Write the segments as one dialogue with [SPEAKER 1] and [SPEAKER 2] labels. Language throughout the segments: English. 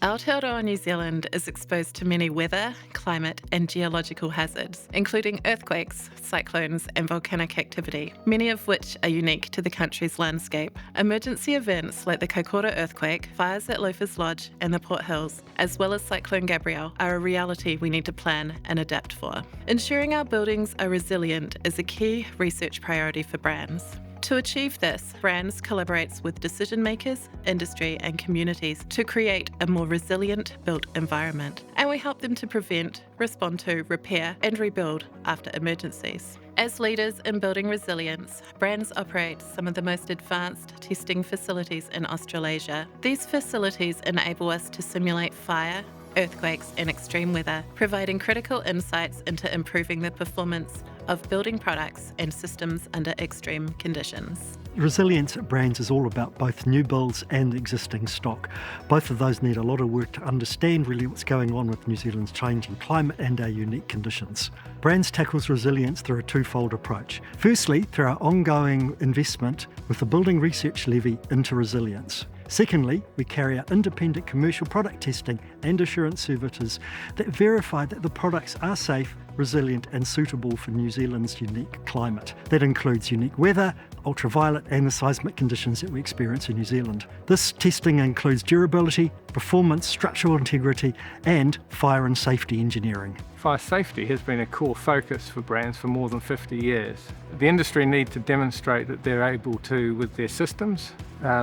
[SPEAKER 1] Aotearoa New Zealand is exposed to many weather, climate and geological hazards, including earthquakes, cyclones and volcanic activity, many of which are unique to the country's landscape. Emergency events like the Kaikoura earthquake, fires at Loafers Lodge and the Port Hills, as well as Cyclone Gabrielle, are a reality we need to plan and adapt for. Ensuring our buildings are resilient is a key research priority for BRANZ. To achieve this, BRANZ collaborates with decision makers, industry and communities to create a more resilient built environment, and we help them to prevent, respond to, repair and rebuild after emergencies. As leaders in building resilience, BRANZ operates some of the most advanced testing facilities in Australasia. These facilities enable us to simulate fire, earthquakes and extreme weather, providing critical insights into improving the performance of building products and systems under extreme conditions.
[SPEAKER 2] Resilience at BRANZ is all about both new builds and existing stock. Both of those need a lot of work to understand really what's going on with New Zealand's changing climate and our unique conditions. BRANZ tackles resilience through a twofold approach. Firstly, through our ongoing investment with the Building Research Levy into resilience. Secondly, we carry out independent commercial product testing and assurance services that verify that the products are safe, resilient and suitable for New Zealand's unique climate. That includes unique weather, ultraviolet and the seismic conditions that we experience in New Zealand. This testing includes durability, performance, structural integrity and fire and safety engineering.
[SPEAKER 3] Fire safety has been a core focus for BRANZ for more than 50 years. The industry need to demonstrate that they're able to, with their systems,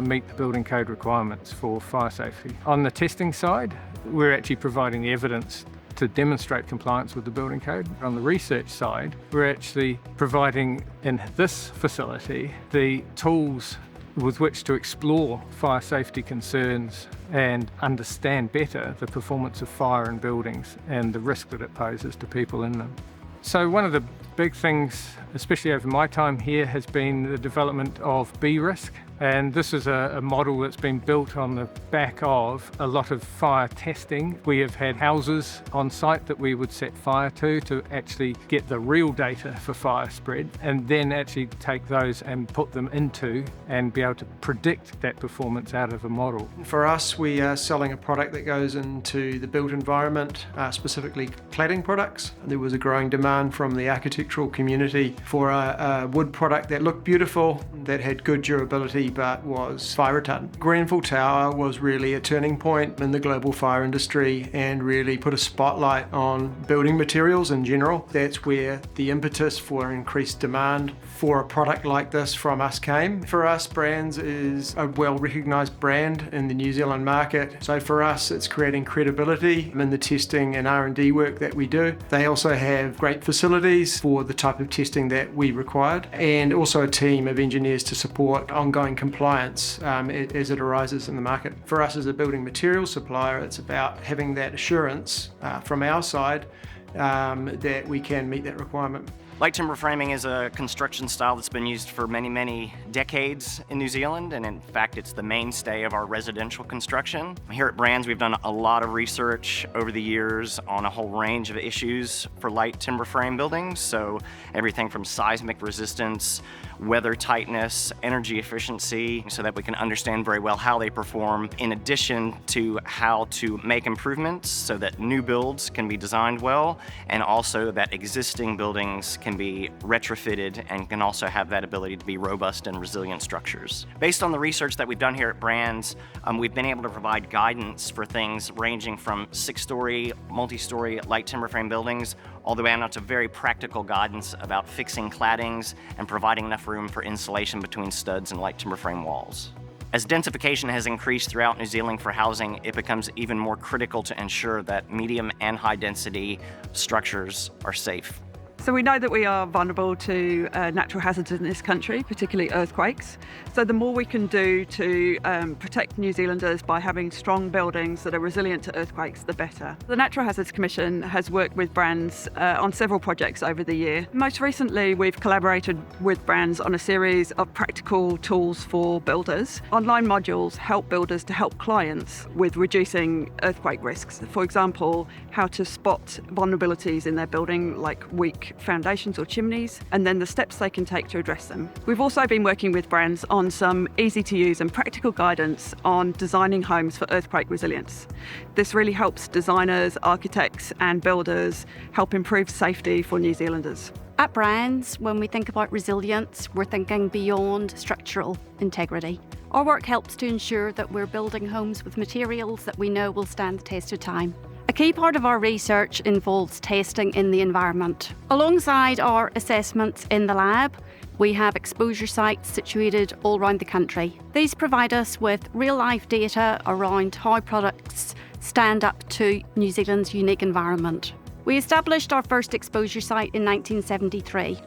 [SPEAKER 3] meet the building code requirements for fire safety. On the testing side, we're actually providing the evidence to demonstrate compliance with the building code. On the research side, we're actually providing in this facility the tools with which to explore fire safety concerns and understand better the performance of fire in buildings and the risk that it poses to people in them. So one of the big things, especially over my time here, has been the development of B-risk. And this is a model that's been built on the back of a lot of fire testing. We have had houses on site that we would set fire to actually get the real data for fire spread, and then actually take those and put them into and be able to predict that performance out of a model.
[SPEAKER 4] For us, we are selling a product that goes into the built environment, specifically cladding products. There was a growing demand from the architectural community for a wood product that looked beautiful, that had good durability but was fire retardant. Grenfell Tower was really a turning point in the global fire industry and really put a spotlight on building materials in general. That's where the impetus for increased demand for a product like this from us came. For us, BRANZ is a well-recognised brand in the New Zealand market. So for us, it's creating credibility in the testing and R&D work that we do. They also have great facilities for the type of testing that we required, and also a team of engineers to support ongoing compliance as it arises in the market. For us as a building materials supplier, it's about having that assurance from our side that we can meet that requirement.
[SPEAKER 5] Light timber framing is a construction style that's been used for many, many decades in New Zealand, and in fact it's the mainstay of our residential construction. Here at BRANZ we've done a lot of research over the years on a whole range of issues for light timber frame buildings, so everything from seismic resistance, weather tightness, energy efficiency, so that we can understand very well how they perform, in addition to how to make improvements so that new builds can be designed well, and also that existing buildings can be retrofitted and can also have that ability to be robust and resilient structures. Based on the research that we've done here at BRANZ, we've been able to provide guidance for things ranging from 6-story, multi-story light timber frame buildings all the way down to very practical guidance about fixing claddings and providing enough room for insulation between studs and light timber frame walls. As densification has increased throughout New Zealand for housing, it becomes even more critical to ensure that medium and high density structures are safe.
[SPEAKER 6] So we know that we are vulnerable to natural hazards in this country, particularly earthquakes. So the more we can do to protect New Zealanders by having strong buildings that are resilient to earthquakes, the better. The Natural Hazards Commission has worked with BRANZ on several projects over the year. Most recently, we've collaborated with BRANZ on a series of practical tools for builders. Online modules help builders to help clients with reducing earthquake risks. For example, how to spot vulnerabilities in their building, like weak foundations or chimneys, and then the steps they can take to address them. We've also been working with BRANZ on some easy-to-use and practical guidance on designing homes for earthquake resilience. This really helps designers, architects and builders help improve safety for New Zealanders.
[SPEAKER 7] At BRANZ, when we think about resilience, we're thinking beyond structural integrity. Our work helps to ensure that we're building homes with materials that we know will stand the test of time. A key part of our research involves testing in the environment. Alongside our assessments in the lab, we have exposure sites situated all around the country. These provide us with real-life data around how products stand up to New Zealand's unique environment. We established our first exposure site in 1973,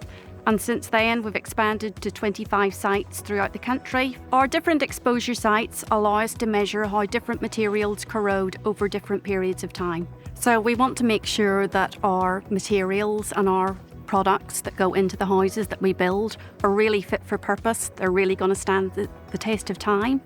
[SPEAKER 7] and since then we've expanded to 25 sites throughout the country. Our different exposure sites allow us to measure how different materials corrode over different periods of time. So we want to make sure that our materials and our products that go into the houses that we build are really fit for purpose. They're really going to stand the test of time,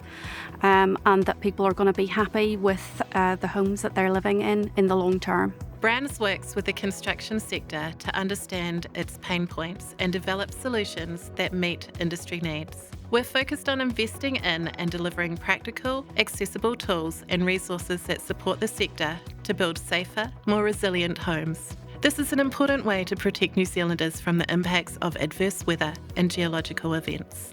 [SPEAKER 7] and that people are going to be happy with the homes that they're living in the long term.
[SPEAKER 1] BRANZ works with the construction sector to understand its pain points and develop solutions that meet industry needs. We're focused on investing in and delivering practical, accessible tools and resources that support the sector to build safer, more resilient homes. This is an important way to protect New Zealanders from the impacts of adverse weather and geological events.